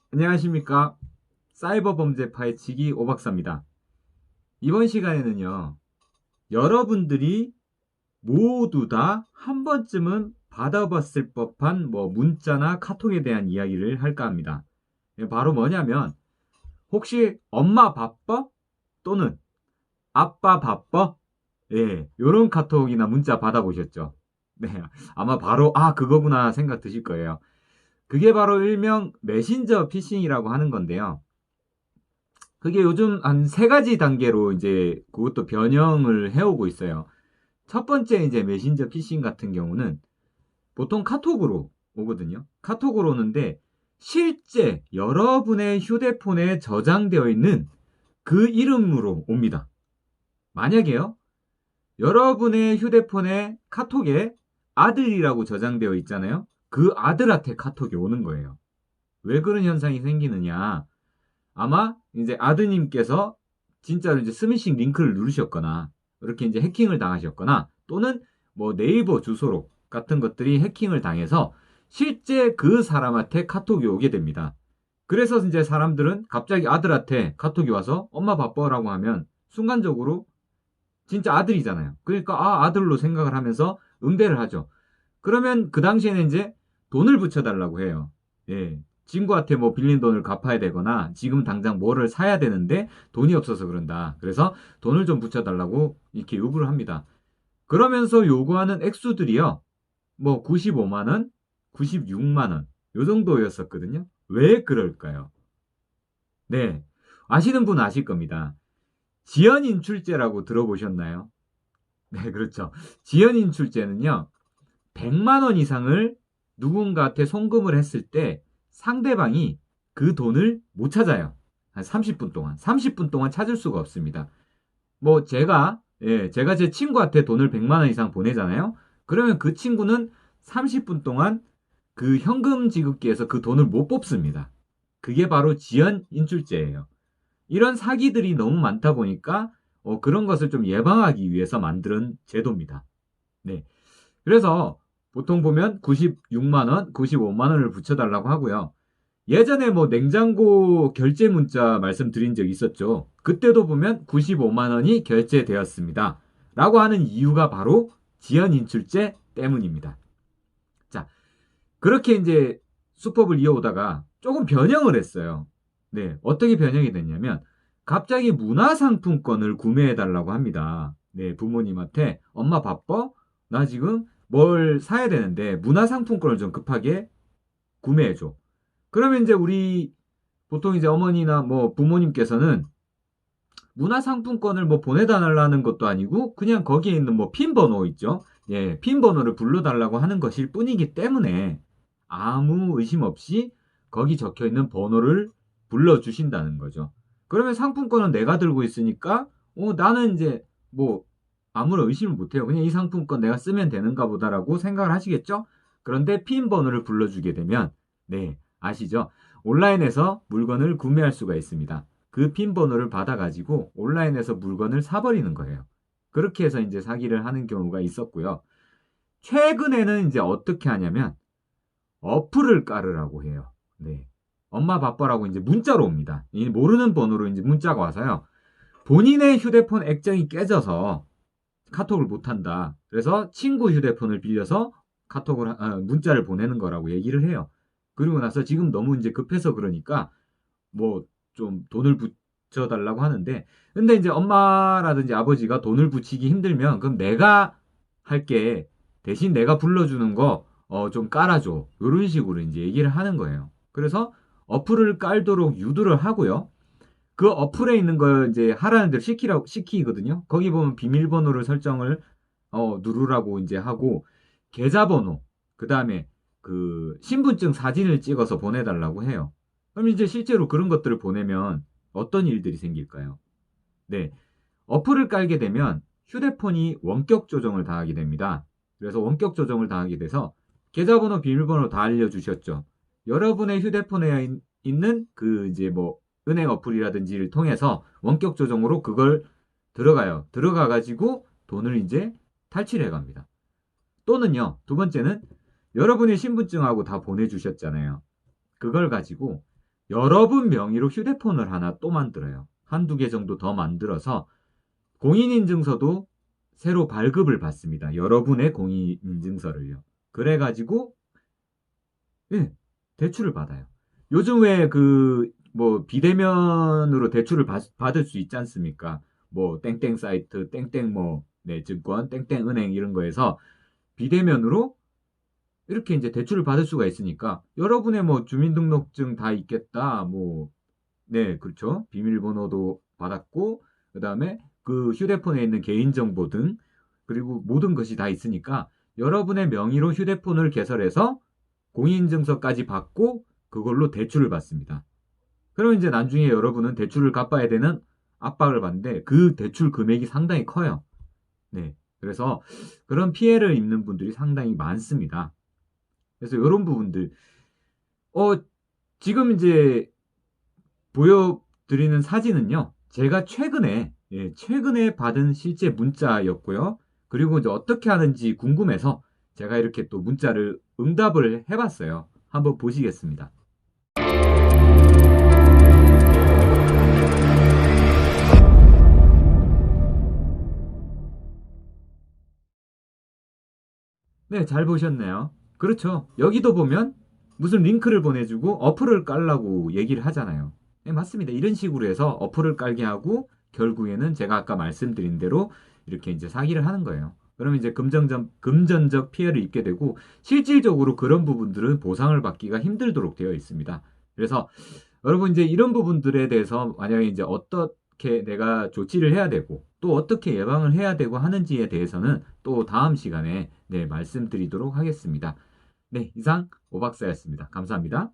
안녕하십니까. 사이버 범죄 파헤치기 오박사입니다. 이번 시간에는요, 여러분들이 모두 다 한 번쯤은 받아봤을 법한 문자나 카톡에 대한 이야기를 할까 합니다. 바로 뭐냐면, 혹시 엄마 바빠? 또는 아빠 바빠? 예, 요런 카톡이나 문자 받아보셨죠? 네, 아마 바로, 그거구나 생각 드실 거예요. 그게 바로 일명 메신저 피싱이라고 하는 건데요. 그게 요즘 한 세 가지 단계로 이제 그것도 변형을 해오고 있어요. 첫 번째 이제 메신저 피싱 같은 경우는 보통 카톡으로 오거든요. 카톡으로 오는데 실제 여러분의 휴대폰에 저장되어 있는 그 이름으로 옵니다. 만약에요, 여러분의 휴대폰에 카톡에 아들이라고 저장되어 있잖아요. 그 아들한테 카톡이 오는 거예요. 왜 그런 현상이 생기느냐? 아마 이제 아드님께서 진짜로 이제 스미싱 링크를 누르셨거나 이렇게 이제 해킹을 당하셨거나 또는 네이버 주소록 같은 것들이 해킹을 당해서 실제 그 사람한테 카톡이 오게 됩니다. 그래서 이제 사람들은 갑자기 아들한테 카톡이 와서 엄마 바빠라고 하면 순간적으로 진짜 아들이잖아요. 그러니까 아들로 생각을 하면서 응대를 하죠. 그러면 그 당시에는 이제 돈을 붙여달라고 해요. 예. 친구한테 빌린 돈을 갚아야 되거나 지금 당장 뭐를 사야 되는데 돈이 없어서 그런다. 그래서 돈을 좀 붙여달라고 이렇게 요구를 합니다. 그러면서 요구하는 액수들이요. 95만 원, 96만 원, 요 정도였었거든요. 왜 그럴까요? 네. 아시는 분 아실 겁니다. 지연인출제라고 들어보셨나요? 네, 그렇죠. 지연인출제는요. 100만 원 이상을 누군가한테 송금을 했을 때 상대방이 그 돈을 못 찾아요. 한 30분 동안. 30분 동안 찾을 수가 없습니다. 제가 제 친구한테 돈을 100만 원 이상 보내잖아요. 그러면 그 친구는 30분 동안 그 현금 지급기에서 그 돈을 못 뽑습니다. 그게 바로 지연 인출제예요. 이런 사기들이 너무 많다 보니까 그런 것을 좀 예방하기 위해서 만든 제도입니다. 네. 그래서 보통 보면 96만 원, 95만 원을 붙여달라고 하고요. 예전에 냉장고 결제 문자 말씀드린 적 있었죠. 그때도 보면 95만 원이 결제되었습니다. 라고 하는 이유가 바로 지연 인출제 때문입니다. 자, 그렇게 이제 수법을 이어오다가 조금 변형을 했어요. 네, 어떻게 변형이 됐냐면 갑자기 문화상품권을 구매해달라고 합니다. 네, 부모님한테 엄마 바빠? 나 지금 뭘 사야 되는데 문화상품권을 좀 급하게 구매해줘. 그러면 이제 우리 보통 이제 어머니나 부모님께서는 문화상품권을 보내달라는 것도 아니고 그냥 거기에 있는 핀 번호 있죠. 예, 핀 번호를 불러달라고 하는 것일 뿐이기 때문에 아무 의심 없이 거기 적혀 있는 번호를 불러주신다는 거죠. 그러면 상품권은 내가 들고 있으니까 나는 이제 아무런 의심을 못해요. 그냥 이 상품권 내가 쓰면 되는가 보다라고 생각을 하시겠죠? 그런데 핀 번호를 불러주게 되면 네, 아시죠? 온라인에서 물건을 구매할 수가 있습니다. 그 핀 번호를 받아가지고 온라인에서 물건을 사버리는 거예요. 그렇게 해서 이제 사기를 하는 경우가 있었고요. 최근에는 이제 어떻게 하냐면 어플을 깔으라고 해요. 네. 엄마 바빠라고 이제 문자로 옵니다. 이 모르는 번호로 이제 문자가 와서요. 본인의 휴대폰 액정이 깨져서 카톡을 못 한다. 그래서 친구 휴대폰을 빌려서 문자를 보내는 거라고 얘기를 해요. 그리고 나서 지금 너무 이제 급해서 그러니까 좀 돈을 붙여달라고 하는데, 근데 이제 엄마라든지 아버지가 돈을 붙이기 힘들면 그럼 내가 할게, 대신 내가 불러주는 거 좀 깔아줘, 이런 식으로 이제 얘기를 하는 거예요. 그래서 어플을 깔도록 유도를 하고요. 그 어플에 있는 걸 이제 하라는 대로 시키거든요. 거기 보면 비밀번호를 설정을 누르라고 이제 하고, 계좌번호, 그 다음에 그 신분증 사진을 찍어서 보내달라고 해요. 그럼 이제 실제로 그런 것들을 보내면 어떤 일들이 생길까요? 네. 어플을 깔게 되면 휴대폰이 원격 조정을 당하게 됩니다. 그래서 원격 조정을 당하게 돼서 계좌번호, 비밀번호 다 알려주셨죠. 여러분의 휴대폰에 있는 그 이제 은행 어플이라든지를 통해서 원격 조정으로 그걸 들어가요. 들어가가지고 돈을 이제 탈취를 해갑니다. 또는요, 두 번째는 여러분의 신분증하고 다 보내주셨잖아요. 그걸 가지고 여러분 명의로 휴대폰을 하나 또 만들어요. 한두 개 정도 더 만들어서 공인인증서도 새로 발급을 받습니다. 여러분의 공인인증서를요. 그래가지고 예, 대출을 받아요. 요즘 왜 뭐 비대면으로 대출을 받을 수 있지 않습니까? 뭐 땡땡 사이트, 땡땡 뭐 네, 증권, 땡땡 은행 이런 거에서 비대면으로 이렇게 이제 대출을 받을 수가 있으니까 여러분의 뭐 주민등록증 다 있겠다. 뭐 네, 그렇죠. 비밀번호도 받았고 그다음에 그 휴대폰에 있는 개인정보 등 그리고 모든 것이 다 있으니까 여러분의 명의로 휴대폰을 개설해서 공인인증서까지 받고 그걸로 대출을 받습니다. 그러면 이제 나중에 여러분은 대출을 갚아야 되는 압박을 받는데 그 대출 금액이 상당히 커요. 네. 그래서 그런 피해를 입는 분들이 상당히 많습니다. 그래서 이런 부분들, 어, 지금 이제 보여드리는 사진은요, 제가 최근에, 예, 최근에 받은 실제 문자였고요. 그리고 이제 어떻게 하는지 궁금해서 제가 이렇게 또 문자를 응답을 해봤어요. 한번 보시겠습니다. 네, 잘 보셨네요. 그렇죠. 여기도 보면 무슨 링크를 보내주고 어플을 깔라고 얘기를 하잖아요. 네, 맞습니다. 이런 식으로 해서 어플을 깔게 하고 결국에는 제가 아까 말씀드린 대로 이렇게 이제 사기를 하는 거예요. 그러면 이제 금전적 피해를 입게 되고 실질적으로 그런 부분들은 보상을 받기가 힘들도록 되어 있습니다. 그래서 여러분 이제 이런 부분들에 대해서 만약에 이제 어떻게 내가 조치를 해야 되고 또 어떻게 예방을 해야 되고 하는지에 대해서는 또 다음 시간에 네, 말씀드리도록 하겠습니다. 네, 이상 오박사였습니다. 감사합니다.